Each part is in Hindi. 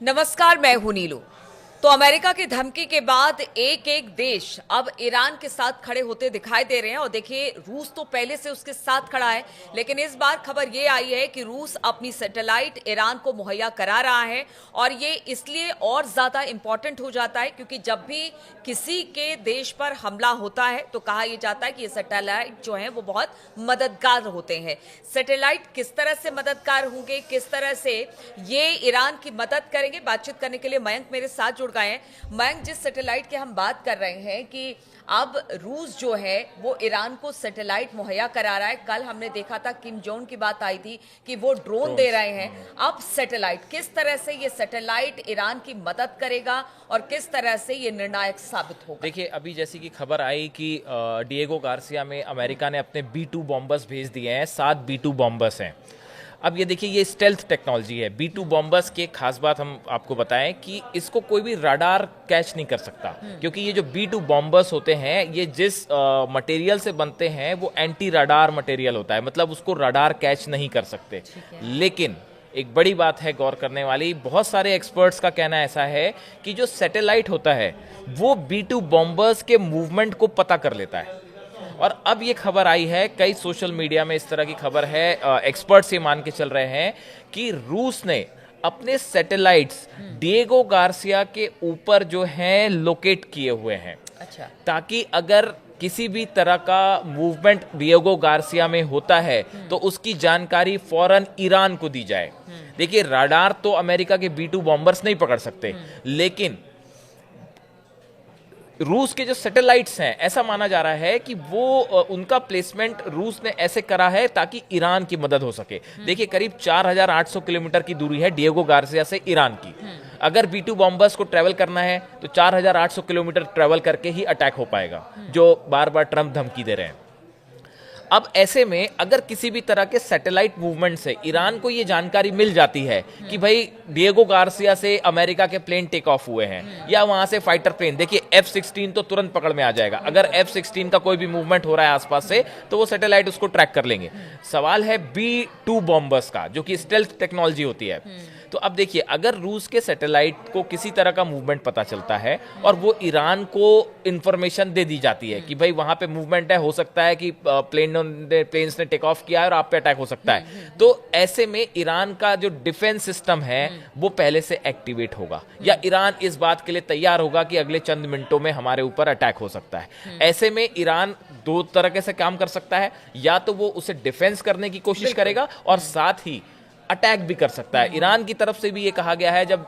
नमस्कार, मैं हूं नीलू। तो अमेरिका की धमकी के बाद एक एक देश अब ईरान के साथ खड़े होते दिखाई दे रहे हैं। और देखिए, रूस तो पहले से उसके साथ खड़ा है, लेकिन इस बार खबर ये आई है कि रूस अपनी सैटेलाइट ईरान को मुहैया करा रहा है। और ये इसलिए और ज्यादा इंपॉर्टेंट हो जाता है क्योंकि जब भी किसी के देश पर हमला होता है तो कहा यह जाता है कि ये सैटेलाइट जो है वो बहुत मददगार होते हैं। सैटेलाइट किस तरह से मददगार होंगे, किस तरह से ये ईरान की मदद करेंगे, बातचीत करने के लिए मयंक मेरे साथ जुड़ गए हैं। मयंक, जिस सैटेलाइट की हम बात कर रहे हैं कि अब रूस जो है वो ईरान को सैटेलाइट मुहैया करा रहा है। कल हमने देखा था किम जोंग की बात आई थी कि वो ड्रोन दे रहे हैं। अब सैटेलाइट, किस तरह से ये सैटेलाइट ईरान की मदद करेगा और किस तरह से ये निर्णायक साबित होगा? देखिए, अभी जैसी कि खबर आई कि डिएगो गार्सिया में अमेरिका ने अपने B2 बॉम्बर्स भेज दिए हैं। 7 B2 बॉम्बर्स हैं। अब ये देखिए, ये स्टेल्थ टेक्नोलॉजी है। B2 बॉम्बर्स की एक खास बात हम आपको बताएं कि इसको कोई भी रडार कैच नहीं कर सकता, क्योंकि ये जो B2 बॉम्बर्स होते हैं ये जिस मटेरियल से बनते हैं वो एंटी रडार मटेरियल होता है, मतलब उसको रडार कैच नहीं कर सकते। लेकिन एक बड़ी बात है गौर करने वाली, बहुत सारे एक्सपर्ट्स का कहना ऐसा है कि जो सैटेलाइट होता है वो B2 बॉम्बर्स के मूवमेंट को पता कर लेता है। और अब ये खबर आई है, कई सोशल मीडिया में इस तरह की खबर है, एक्सपर्ट्स ये मान के चल रहे हैं कि रूस ने अपने सैटेलाइट्स डिएगो गार्सिया के ऊपर जो हैं लोकेट किए हुए हैं। अच्छा। ताकि अगर किसी भी तरह का मूवमेंट डिएगो गार्सिया में होता है तो उसकी जानकारी फौरन ईरान को दी जाए। देखिए, रडार तो अमेरिका के B2 बॉम्बर्स नहीं पकड़ सकते, लेकिन रूस के जो सैटेलाइट्स हैं, ऐसा माना जा रहा है कि वो उनका प्लेसमेंट रूस ने ऐसे करा है ताकि ईरान की मदद हो सके। देखिए, करीब 4800 किलोमीटर की दूरी है डिएगो गार्सिया से ईरान की। अगर B2 बॉम्बर्स को ट्रेवल करना है तो 4800 किलोमीटर ट्रेवल करके ही अटैक हो पाएगा, जो बार बार ट्रंप धमकी दे रहे हैं। अब ऐसे में अगर किसी भी तरह के सैटेलाइट मूवमेंट से ईरान को ये जानकारी मिल जाती है कि भाई डिएगो गार्सिया से अमेरिका के प्लेन टेक ऑफ हुए हैं या वहां से फाइटर प्लेन, देखिए F-16 तो तुरंत पकड़ में आ जाएगा। अगर F-16 का कोई भी मूवमेंट हो रहा है आसपास से तो वो सैटेलाइट उसको ट्रैक कर लेंगे। सवाल है B2 बॉम्बर्स का, जो कि स्टेल्थ टेक्नोलॉजी होती है। तो अब देखिए, अगर रूस के सैटेलाइट को किसी तरह का मूवमेंट पता चलता है और वो ईरान को इंफॉर्मेशन दे दी जाती है कि भाई वहां पे मूवमेंट है, हो सकता है कि प्लेन्स ने टेक ऑफ किया है और आप पे अटैक हो सकता है, तो ऐसे में ईरान का जो डिफेंस सिस्टम है वो पहले से एक्टिवेट होगा, या ईरान इस बात के लिए तैयार होगा कि अगले चंद मिनटों में हमारे ऊपर अटैक हो सकता है। ऐसे में ईरान दो तरह से काम कर सकता है, या तो वो उसे डिफेंस करने की कोशिश करेगा और साथ ही अटैक भी कर सकता है। ईरान की तरफ से भी ये कहा गया है, जब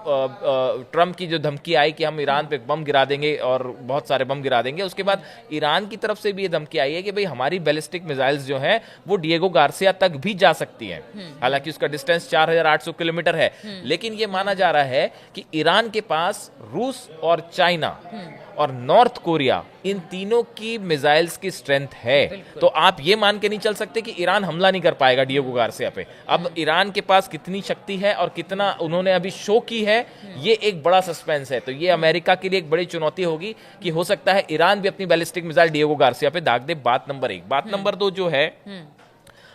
ट्रंप की जो धमकी आई कि हम ईरान पे बम गिरा देंगे और बहुत सारे बम गिरा देंगे, उसके बाद ईरान की तरफ से भी ये धमकी आई है कि भाई हमारी बैलिस्टिक मिसाइल्स जो हैं वो डिएगो गार्सिया तक भी जा सकती हैं। हालांकि उसका डिस्टेंस 4800 किलोमीटर है, लेकिन ये माना जा रहा है कि ईरान के पास रूस और चाइना और नॉर्थ कोरिया, इन तीनों की मिसाइल्स की स्ट्रेंथ है। तो आप ये मान के नहीं चल सकते कि ईरान हमला नहीं कर पाएगा डिएगो गार्सिया पे। अब ईरान के पास कितनी शक्ति है और कितना उन्होंने अभी शो की है, ये एक बड़ा सस्पेंस है। तो ये अमेरिका के लिए एक बड़ी चुनौती होगी कि हो सकता है ईरान भी अपनी बैलिस्टिक मिसाइल डिएगो गार्सिया पे दाग दे। बात नंबर 1। बात नंबर 2 जो है,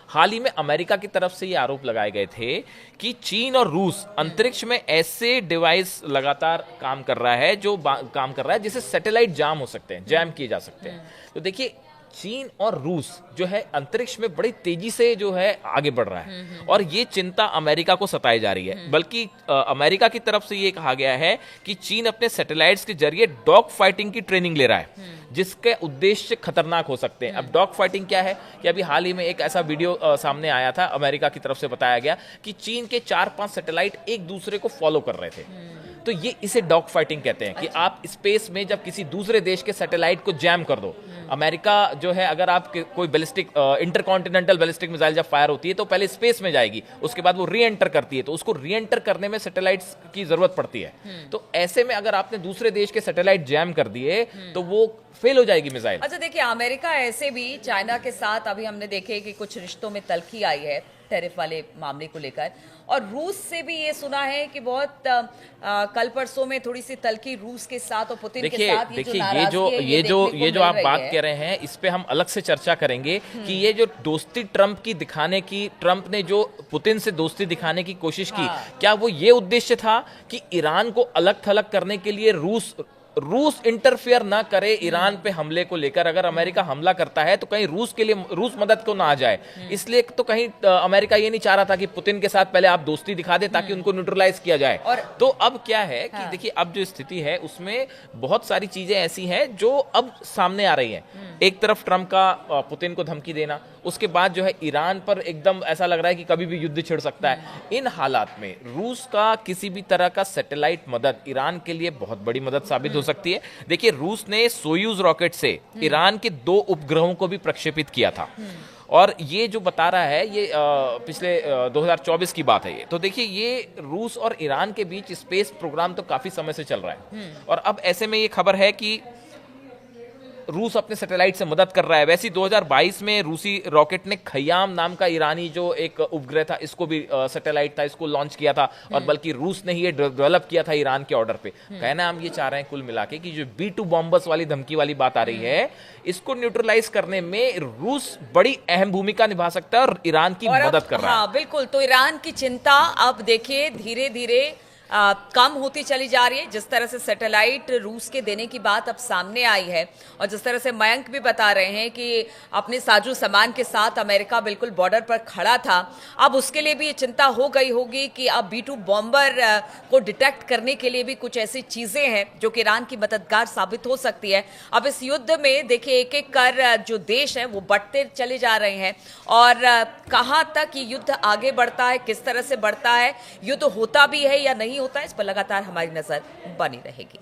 हाल ही में अमेरिका की तरफ से ये आरोप लगाए गए थे कि चीन और रूस अंतरिक्ष में ऐसे डिवाइस लगातार काम कर रहा है जिससे सैटेलाइट जाम हो सकते हैं, जैम किए जा सकते हैं। तो देखिए, चीन और रूस जो है अंतरिक्ष में बड़ी तेजी से जो है आगे बढ़ रहा है, और ये चिंता अमेरिका को सताई जा रही है। बल्कि अमेरिका की तरफ से ये कहा गया है कि चीन अपने सैटेलाइट्स के जरिए डॉग फाइटिंग की ट्रेनिंग ले रहा है, जिसके उद्देश्य खतरनाक हो सकते हैं। अब डॉग फाइटिंग क्या है कि अभी हाल ही में एक ऐसा वीडियो सामने आया था, अमेरिका की तरफ से बताया गया कि चीन के 4-5 सैटेलाइट एक दूसरे को फॉलो कर रहे थे। तो ये इसे डॉग फाइटिंग कहते हैं कि आप स्पेस में जब किसी दूसरे देश के सैटेलाइट को जैम कर दो। अमेरिका जो है, अगर आप कोई बैलिस्टिक इंटरकॉन्टिनेंटल बैलिस्टिक मिसाइल जब फायर होती है तो पहले स्पेस में जाएगी, उसके बाद वो री एंटर करती है, तो उसको री एंटर करने में सैटेलाइट्स की जरूरत पड़ती है। तो ऐसे में अगर आपने दूसरे देश के सैटेलाइट जैम कर दिए तो वो फेल हो जाएगी मिसाइल। अच्छा, देखिए, अमेरिका ऐसे भी चाइना के साथ अभी हमने देखे कि कुछ रिश्तों में तल्खी आई है, टैरिफ वाले मामले को लेकर। और रूस से भी ये सुना है कि बहुत कल परसों में थोड़ी सी तल्खी रूस के साथ और पुतिन के साथ देखिए ये जो आप बात कह रहे हैं, इस पे हम अलग से चर्चा करेंगे कि ये जो दोस्ती ट्रंप की दिखाने की, ट्रंप ने जो पुतिन से दोस्ती दिखाने की कोशिश की, क्या वो ये उद्देश्य था कि ईरान को अलग थलग करने के लिए रूस इंटरफेयर ना करे ईरान पे हमले को लेकर? अगर अमेरिका हमला करता है तो कहीं रूस मदद को ना आ जाए, इसलिए तो कहीं अमेरिका ये नहीं चाह रहा था कि पुतिन के साथ पहले आप दोस्ती दिखा दे ताकि उनको न्यूट्रलाइज किया जाए। और तो अब क्या है कि देखिए अब जो स्थिति है उसमें बहुत सारी चीजें ऐसी हैं जो अब सामने आ रही हैं। एक तरफ ट्रंप का पुतिन को धमकी देना, उसके बाद जो है ईरान पर एकदम ऐसा लग रहा है कि कभी भी युद्ध छिड़ सकता है। इन हालात में रूस का किसी भी तरह का सैटेलाइट मदद ईरान के लिए बहुत बड़ी मदद साबित हो सकती है। देखिए रूस ने सोयूज रॉकेट से ईरान के 2 उपग्रहों को भी प्रक्षेपित किया था, और ये जो बता रहा है ये पिछले 2024 की बात है। ये तो देखिए ये रूस और ईरान के बीच स्पेस प्रोग्राम तो काफी समय से चल रहा है, और अब ऐसे में ये खबर है कि रूस अपने सैटेलाइट से मदद कर रहा है। वैसे 2022 में रूसी रॉकेट ने खयाम नाम का ईरानी जो एक उपग्रह था, इसको भी सैटेलाइट था, इसको लॉन्च किया था, और बल्कि रूस ने ही ये डेवलप किया था ईरान के ऑर्डर पे। कहना हम ये चाह रहे हैं कुल मिला के कि जो B2 बॉम्बर्स वाली धमकी वाली बात आ रही है, इसको न्यूट्रलाइज करने में रूस बड़ी अहम भूमिका निभा सकता है और ईरान की मदद कर रहा है। बिल्कुल, तो ईरान की चिंता अब देखिए धीरे धीरे कम होती चली जा रही है। जिस तरह से सैटेलाइट रूस के देने की बात अब सामने आई है, और जिस तरह से मयंक भी बता रहे हैं कि अपने साजो सामान के साथ अमेरिका बिल्कुल बॉर्डर पर खड़ा था, अब उसके लिए भी ये चिंता हो गई होगी कि अब B2 बॉम्बर को डिटेक्ट करने के लिए भी कुछ ऐसी चीजें हैं जो कि ईरान की मददगार साबित हो सकती है। अब इस युद्ध में देखिए एक एक कर जो देश हैं वो बढ़ते चले जा रहे हैं, और कहाँ तक ये युद्ध आगे बढ़ता है, किस तरह से बढ़ता है, युद्ध होता भी है या नहीं होता है, इस पर लगातार हमारी नजर बनी रहेगी।